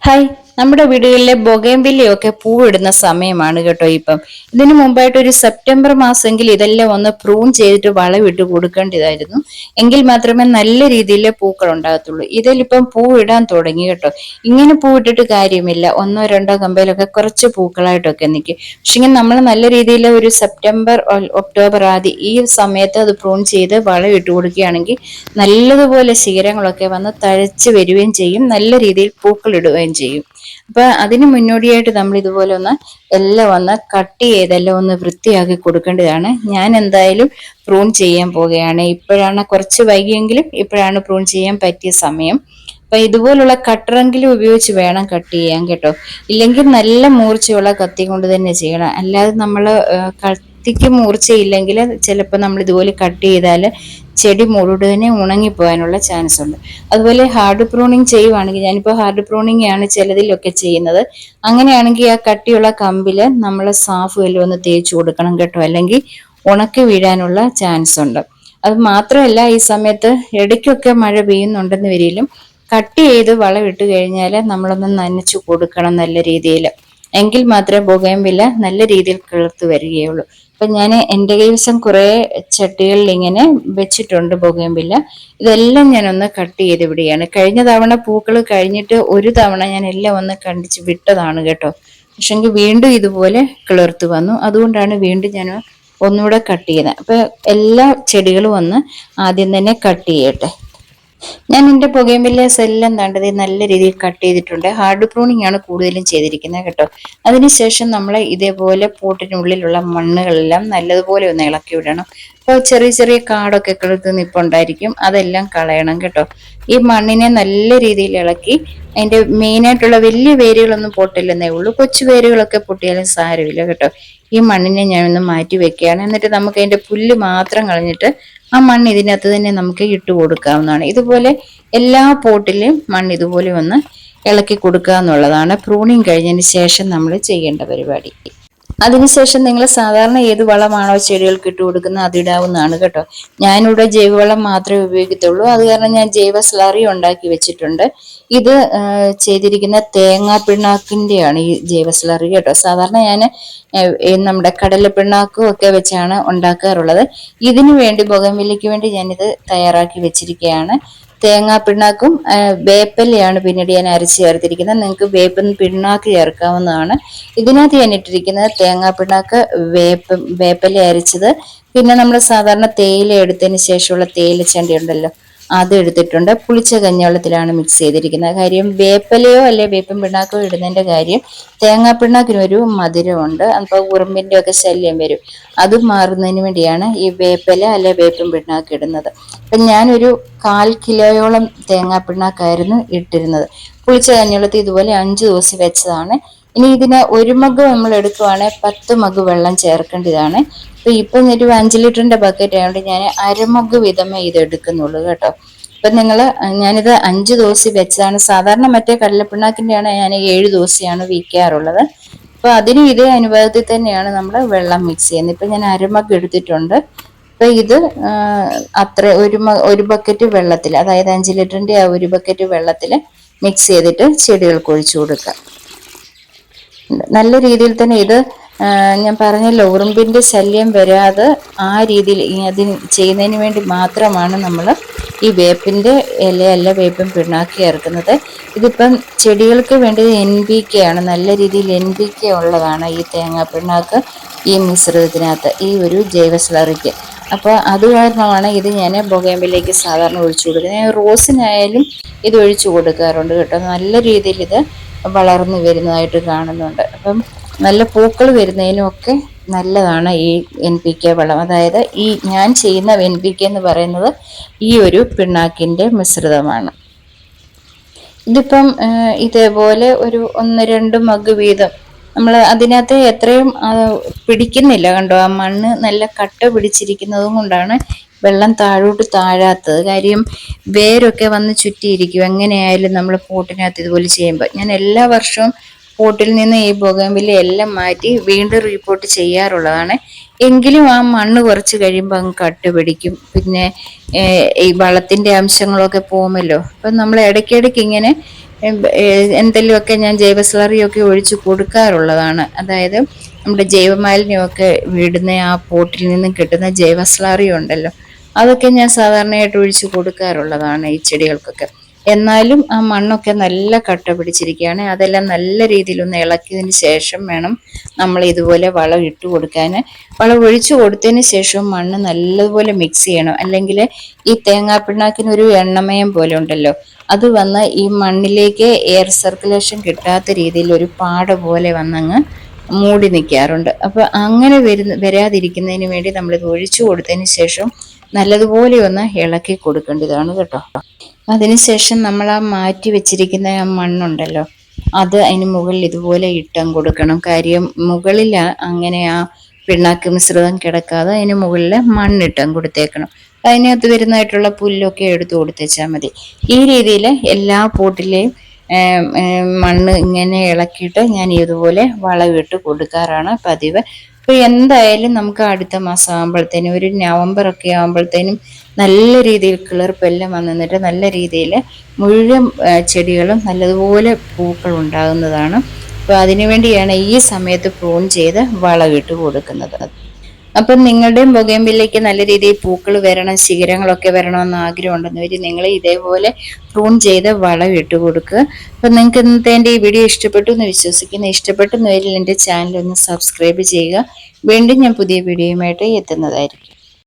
Hi, നമ്മുടെ വീടുകളിലെ ബൊഗേൻവില്ലയൊക്കെ പൂവിടുന്ന സമയമാണ് കേട്ടോ ഇപ്പം. ഇതിനു മുമ്പായിട്ട് ഒരു സെപ്റ്റംബർ മാസമെങ്കിൽ ഇതെല്ലാം ഒന്ന് പ്രൂൺ ചെയ്തിട്ട് വളമിട്ട് കൊടുക്കേണ്ടതായിരുന്നു. എങ്കിൽ മാത്രമേ നല്ല രീതിയിൽ പൂക്കൾ ഉണ്ടാകത്തുള്ളൂ. ഇതിലിപ്പം പൂവിടാൻ തുടങ്ങി കേട്ടോ. ഇങ്ങനെ പൂവിട്ടിട്ട് കാര്യമില്ല, ഒന്നോ രണ്ടോ കമ്പയിലൊക്കെ കുറച്ച് പൂക്കളായിട്ടൊക്കെ നിൽക്കും. പക്ഷെ ഇങ്ങനെ നമ്മൾ നല്ല രീതിയിൽ ഒരു സെപ്റ്റംബർ ഒക്ടോബർ ആദ്യം ഈ സമയത്ത് അത് പ്രൂൺ ചെയ്ത് വളമിട്ട് കൊടുക്കുകയാണെങ്കിൽ നല്ലതുപോലെ ശിഖരങ്ങളൊക്കെ വന്ന് തഴച്ച് വരികയും ചെയ്യും, നല്ല രീതിയിൽ പൂക്കൾ ഇടുകയും ചെയ്യും. അപ്പൊ അതിന് മുന്നോടിയായിട്ട് നമ്മൾ ഇതുപോലെ ഒന്ന് എല്ലാം ഒന്ന് കട്ട് ചെയ്തെല്ലാം ഒന്ന് വൃത്തിയാക്കി കൊടുക്കേണ്ടതാണ്. ഞാൻ എന്തായാലും പ്രൂൺ ചെയ്യാൻ പോവുകയാണ്. ഇപ്പോഴാണ് കുറച്ച് വൈകിയെങ്കിലും ഇപ്പോഴാണ് പ്രൂൺ ചെയ്യാൻ പറ്റിയ സമയം. അപ്പൊ ഇതുപോലുള്ള കട്ടറെങ്കിലും ഉപയോഗിച്ച് വേണം കട്ട് ചെയ്യാൻ കേട്ടോ. ഇല്ലെങ്കിൽ നല്ല മൂർച്ചയുള്ള കത്തി കൊണ്ട് തന്നെ ചെയ്യണം. അല്ലാതെ നമ്മൾ കത്തിക്ക് മൂർച്ചയില്ലെങ്കിൽ ചിലപ്പോൾ നമ്മൾ ഇതുപോലെ കട്ട് ചെയ്താൽ ചെടി മുഴുവനെ ഉണങ്ങിപ്പോകാനുള്ള ചാൻസ് ഉണ്ട്. അതുപോലെ ഹാർഡ് പ്രൂണിങ് ചെയ്യുവാണെങ്കിൽ, ഞാനിപ്പോൾ ഹാർഡ് പ്രൂണിങ് ആണ് ചിലതിലൊക്കെ ചെയ്യുന്നത്. അങ്ങനെയാണെങ്കിൽ ആ കട്ടിയുള്ള കമ്പില് നമ്മൾ സാഫ് വല്ലതും ഒന്ന് തേച്ച് കൊടുക്കണം കേട്ടോ, അല്ലെങ്കിൽ ഉണക്കി വീഴാനുള്ള ചാൻസ് ഉണ്ട്. അത് മാത്രമല്ല, ഈ സമയത്ത് ഇടയ്ക്കൊക്കെ മഴ പെയ്യുന്നുണ്ടെന്ന് വരിലും കട്ട് ചെയ്ത് വളമിട്ട് കഴിഞ്ഞാൽ നമ്മളൊന്ന് നനച്ചു കൊടുക്കണം നല്ല രീതിയിൽ. എങ്കിൽ മാത്രമേ ബൊഗേൻവില്ല നല്ല രീതിയിൽ കിളിർത്ത് വരികയുള്ളൂ. അപ്പൊ ഞാൻ എൻ്റെ കൈവശം കുറെ ചട്ടികളിൽ ഇങ്ങനെ വെച്ചിട്ടുണ്ട് ബൊഗേൻവില്ല. ഇതെല്ലാം ഞാനൊന്ന് കട്ട് ചെയ്ത് വിടുകയാണ്. കഴിഞ്ഞ തവണ പൂക്കൾ കഴിഞ്ഞിട്ട് ഒരു തവണ ഞാൻ എല്ലാം ഒന്ന് കണ്ടിച്ച് വിട്ടതാണ് കേട്ടോ. പക്ഷെങ്കിൽ വീണ്ടും ഇതുപോലെ കിളിർത്ത് വന്നു. അതുകൊണ്ടാണ് വീണ്ടും ഞാൻ ഒന്നുകൂടെ കട്ട് ചെയ്യുന്നത്. അപ്പൊ എല്ലാ ചെടികളും ഒന്ന് ആദ്യം തന്നെ കട്ട് ചെയ്യട്ടെ. ഞാൻ എൻ്റെ ബൊഗേൻവില്ലേസ് എല്ലാം കണ്ടത് നല്ല രീതിയിൽ കട്ട് ചെയ്തിട്ടുണ്ട്. ഹാർഡ് പ്രൂണിങ് ആണ് കൂടുതലും ചെയ്തിരിക്കുന്നത് കേട്ടോ. അതിനുശേഷം നമ്മൾ ഇതേപോലെ പോട്ടിനുള്ളിലുള്ള മണ്ണുകളെല്ലാം നല്ലതുപോലെ ഒന്ന് ഇളക്കി വിടണം. അപ്പോൾ ചെറിയ ചെറിയ കാടൊക്കെ കിളുത്ത് നിപ്പുണ്ടായിരിക്കും, അതെല്ലാം കളയണം കേട്ടോ. ഈ മണ്ണിനെ നല്ല രീതിയിൽ ഇളക്കി അതിന്റെ മെയിനായിട്ടുള്ള വലിയ വേരുകളൊന്നും പൊട്ടില്ലെന്നേ ഉള്ളൂ, കൊച്ചു വേരുകളൊക്കെ പൊട്ടിയാലും സാരമില്ല കേട്ടോ. ഈ മണ്ണിനെ ഞാനൊന്ന് മാറ്റി വെക്കുകയാണ്. എന്നിട്ട് നമുക്ക് അതിന്റെ പുല്ല് മാത്രം കളഞ്ഞിട്ട് ആ മണ്ണ് ഇതിനകത്ത് തന്നെ നമുക്ക് ഇട്ട് കൊടുക്കാവുന്നതാണ്. ഇതുപോലെ എല്ലാ പോട്ടിലും മണ്ണ് ഇതുപോലെ ഒന്ന് ഇളക്കി കൊടുക്കുക എന്നുള്ളതാണ് പ്രൂണിങ് കഴിഞ്ഞതിന് ശേഷം നമ്മൾ ചെയ്യേണ്ട പരിപാടി. അതിനുശേഷം നിങ്ങൾ സാധാരണ ഏത് വളമാണോ ചെടികൾക്ക് ഇട്ട് കൊടുക്കുന്നത് അതിടാവുന്നതാണ് കേട്ടോ. ഞാനിവിടെ ജൈവവളം മാത്രമേ ഉപയോഗിക്കത്തുള്ളൂ. അത് കാരണം ഞാൻ ജൈവ സ്ലറി ഉണ്ടാക്കി വെച്ചിട്ടുണ്ട്. ഇത് ചെയ്തിരിക്കുന്ന തേങ്ങാ പിണ്ണാക്കിന്റെയാണ് ഈ ജൈവ സ്ലറി കേട്ടോ. സാധാരണ ഞാൻ നമ്മുടെ കടല പിണ്ണാക്കും ഒക്കെ വെച്ചാണ് ഉണ്ടാക്കാറുള്ളത്. ഇതിനു വേണ്ടി ബൊഗൻവില്ലയ്ക്ക് വേണ്ടി ഞാനിത് തയ്യാറാക്കി വെച്ചിരിക്കുകയാണ്. തേങ്ങാ പിണ്ണാക്കും വേപ്പലയാണ് പിന്നീട് ഞാൻ അരച്ച് ചേർത്തിരിക്കുന്നത്. നിങ്ങൾക്ക് വേപ്പിൻ പിണ്ണാക്ക് ചേർക്കാവുന്നതാണ്. ഇതിനകത്ത് ഞാൻ ഇട്ടിരിക്കുന്നത് തേങ്ങാ പിണ്ണാക്ക്, വേപ്പല അരച്ചത്, പിന്നെ നമ്മൾ സാധാരണ തേയില എടുത്തതിന് ശേഷമുള്ള തേയിലച്ചണ്ടി ഉണ്ടല്ലോ, അത് എടുത്തിട്ടുണ്ട്. പുളിച്ച കഞ്ഞിവെള്ളത്തിലാണ് മിക്സ് ചെയ്തിരിക്കുന്നത്. കാര്യം വേപ്പലയോ അല്ലെ വേപ്പിൻ പിണ്ണാക്കോ ഇടുന്നതിന്റെ കാര്യം തേങ്ങാ പിണ്ണാക്കിനൊരു മധുരമുണ്ട്, അപ്പോൾ ഉറുമ്പിന്റെ ഒക്കെ ശല്യം വരും. അത് മാറുന്നതിന് വേണ്ടിയാണ് ഈ വേപ്പല അല്ലെ വേപ്പിൻ പിണ്ണാക്ക് ഇടുന്നത്. അപ്പം ഞാനൊരു 1/4 കിലോയോളം തേങ്ങാ പിണ്ണാക്കായിരുന്നു ഇട്ടിരുന്നത്. പുളിച്ച കഞ്ഞിവെള്ളത്തിൽ ഇതുപോലെ 5 ദിവസം വെച്ചതാണ്. ഇനി ഇതിന് 1 മഗ് നമ്മൾ എടുക്കുവാണെങ്കിൽ 10 മഗ് വെള്ളം ചേർക്കേണ്ടതാണ്. അപ്പൊ ഇപ്പം ഒരു 5 ലിറ്ററിന്റെ ബക്കറ്റ് ആയതുകൊണ്ട് ഞാൻ 1/2 മഗ് വീതമേ ഇത് എടുക്കുന്നുള്ളൂ കേട്ടോ. അപ്പൊ ഞാനിത് 5 ദിവസം വെച്ചതാണ്. സാധാരണ മറ്റേ കടലപ്പിണ്ണാക്കിന്റെയാണ് ഞാൻ 7 ദിവസമാണ് വയ്ക്കാറുള്ളത്. അപ്പൊ അതിനും ഇതേ അനുപാതത്തിൽ തന്നെയാണ് നമ്മൾ വെള്ളം മിക്സ് ചെയ്യുന്നത്. ഇപ്പൊ ഞാൻ 1/2 മഗ് എടുത്തിട്ടുണ്ട്. അപ്പൊ ഇത് അത്ര ഒരു ബക്കറ്റ് വെള്ളത്തിൽ, അതായത് 5 ലിറ്ററിന്റെ ആ 1 ബക്കറ്റ് വെള്ളത്തിൽ മിക്സ് ചെയ്തിട്ട് ചെടികൾക്ക് ഒഴിച്ചു കൊടുക്കാം. നല്ല രീതിയിൽ തന്നെ ഇത് ഞാൻ പറഞ്ഞല്ലോ, ഉറുമ്പിന്റെ ശല്യം വരാതെ ആ രീതിയിൽ അതിന് ചെയ്യുന്നതിന് വേണ്ടി മാത്രമാണ് നമ്മൾ ഈ വേപ്പിന്റെ ഇലയല്ല വേപ്പിൻ പിണ്ണാക്ക് ചേർക്കുന്നത്. ഇതിപ്പം ചെടികൾക്ക് വേണ്ടത് NPK ആണ്. നല്ല രീതിയിൽ NPK ഉള്ളതാണ് ഈ തേങ്ങാ പിണ്ണാക്ക് ഈ മിശ്രിതത്തിനകത്ത്, ഈ ഒരു ജൈവ സ്ലറിക്ക്. അപ്പോൾ അത് കാരണമാണ് ഇത് ഞാൻ ബൊഗേൻവില്ലയ്ക്ക് സാധാരണ ഒഴിച്ചു കൊടുക്കുന്നത്. ഞാൻ റോസിനായാലും ഇത് ഒഴിച്ചു കൊടുക്കാറുണ്ട് കേട്ടോ. നല്ല രീതിയിൽ ഇത് വളർന്നു വരുന്നതായിട്ട് കാണുന്നുണ്ട്. അപ്പം നല്ല പൂക്കൾ വരുന്നതിനും ഒക്കെ നല്ലതാണ് ഈ NPK വളം. അതായത് ഈ ഞാൻ ചെയ്യുന്ന NPK എന്ന് പറയുന്നത് ഈ ഒരു പിണ്ണാക്കിന്റെ മിശ്രിതമാണ്. ഇതിപ്പം ഇതേപോലെ ഒരു 1-2 മഗ് വീതം നമ്മൾ അതിനകത്ത് എത്രയും പിടിക്കുന്നില്ല കണ്ടോ. ആ മണ്ണ് നല്ല കട്ട പിടിച്ചിരിക്കുന്നതും കൊണ്ടാണ് വെള്ളം താഴോട്ട് താഴാത്തത്. കാര്യം വേരൊക്കെ വന്ന് ചുറ്റിയിരിക്കും എങ്ങനെയായാലും നമ്മൾ പോട്ടിനകത്ത് ഇതുപോലെ ചെയ്യുമ്പോൾ. ഞാൻ എല്ലാ വർഷവും പോട്ടിൽ നിന്ന് ഈ ബൊഗൻവില്ല എല്ലാം മാറ്റി വീണ്ടും റീപോട്ട് ചെയ്യാറുള്ളതാണ്. എങ്കിലും ആ മണ്ണ് കുറച്ച് കഴിയുമ്പോൾ അങ്ങ് കട്ട പിടിക്കും. പിന്നെ ഈ വളത്തിന്റെ അംശങ്ങളൊക്കെ പോകുമല്ലോ. അപ്പം നമ്മൾ ഇടയ്ക്കിടയ്ക്ക് ഇങ്ങനെ എന്തെങ്കിലുമൊക്കെ ഞാൻ ജൈവ സ്ലറിയൊക്കെ ഒഴിച്ച് കൊടുക്കാറുള്ളതാണ്. അതായത് നമ്മുടെ ജൈവമാലിന്യമൊക്കെ വിടുന്ന ആ പോട്ടിൽ നിന്നും കിട്ടുന്ന ജൈവ സ്ലറി ഉണ്ടല്ലോ, അതൊക്കെ ഞാൻ സാധാരണയായിട്ട് ഒഴിച്ച് കൊടുക്കാറുള്ളതാണ് ഈ ചെടികൾക്കൊക്കെ. എന്നാലും ആ മണ്ണൊക്കെ നല്ല കട്ട പിടിച്ചിരിക്കുകയാണ്. അതെല്ലാം നല്ല രീതിയിൽ ഒന്ന് ഇളക്കിയതിന് ശേഷം വേണം നമ്മൾ ഇതുപോലെ വളം ഇട്ട് കൊടുക്കാൻ. വളം ഒഴിച്ചു കൊടുത്തതിന് ശേഷം മണ്ണ് നല്ലതുപോലെ മിക്സ് ചെയ്യണം. അല്ലെങ്കിൽ ഈ തേങ്ങാപ്പിണ്ണാക്കിന് ഒരു എണ്ണമയം പോലെ ഉണ്ടല്ലോ, അത് വന്ന് ഈ മണ്ണിലേക്ക് എയർ സർക്കുലേഷൻ കിട്ടാത്ത രീതിയിൽ ഒരു പാട പോലെ വന്നങ്ങ് മൂടി നിൽക്കാറുണ്ട്. അപ്പൊ അങ്ങനെ വരാതിരിക്കുന്നതിന് വേണ്ടി നമ്മളിത് ഒഴിച്ചു കൊടുത്തതിന് ശേഷം നല്ലതുപോലെ ഒന്ന് ഇളക്കി കൊടുക്കേണ്ടതാണ് കേട്ടോ. അതിനുശേഷം നമ്മൾ ആ മാറ്റി വെച്ചിരിക്കുന്ന ആ മണ്ണുണ്ടല്ലോ, അത് അതിന് മുകളിൽ ഇതുപോലെ ഇട്ടം കൊടുക്കണം. കാര്യം മുകളിൽ അങ്ങനെ ആ പിണ്ണാക്ക് മിശ്രിതം കിടക്കാതെ അതിന് മുകളിൽ മണ്ണിട്ടം കൊടുത്തേക്കണം. അതിനകത്ത് വരുന്നതായിട്ടുള്ള പുല്ലൊക്കെ എടുത്തു കൊടുത്തേച്ചാൽ മതി. ഈ രീതിയിൽ എല്ലാ പോട്ടിലെയും മണ്ണ് ഇങ്ങനെ ഇളക്കിയിട്ട് ഞാൻ ഇതുപോലെ വളമിട്ട് കൊടുക്കാറാണ് പതിവ്. ഇപ്പൊ എന്തായാലും നമുക്ക് അടുത്ത മാസം ആകുമ്പോഴത്തേനും, ഒരു നവംബർ ഒക്കെ ആകുമ്പോഴത്തേനും നല്ല രീതിയിൽ കിളിർപ്പെല്ലാം വന്നു നിന്നിട്ട് നല്ല രീതിയിൽ മുഴുവൻ ചെടികളും നല്ലതുപോലെ പൂക്കൾ ഉണ്ടാകുന്നതാണ്. അപ്പോൾ അതിനുവേണ്ടിയാണ് ഈ സമയത്ത് പ്രൂൺ ചെയ്ത് വളമിട്ട് കൊടുക്കുന്നത്. അപ്പം നിങ്ങളുടെയും ബൊഗേൻവില്ലയ്ക്ക് നല്ല രീതിയിൽ പൂക്കൾ വരണം, ശിഖരങ്ങളൊക്കെ വരണമെന്ന് ആഗ്രഹം ഉണ്ടെന്ന് വരും, നിങ്ങൾ ഇതേപോലെ പ്രൂൺ ചെയ്ത് വളം ഇട്ട് കൊടുക്കുക. അപ്പം നിങ്ങൾക്ക് ഇന്നത്തെ എൻ്റെ ഈ വീഡിയോ ഇഷ്ടപ്പെട്ടു എന്ന് വിശ്വസിക്കുന്നു. ഇഷ്ടപ്പെട്ടെന്ന് വരിൽ എൻ്റെ ചാനൽ ഒന്ന് സബ്സ്ക്രൈബ് ചെയ്യുക. വീണ്ടും ഞാൻ പുതിയ വീഡിയോയുമായിട്ട് എത്തുന്നതായിരിക്കും.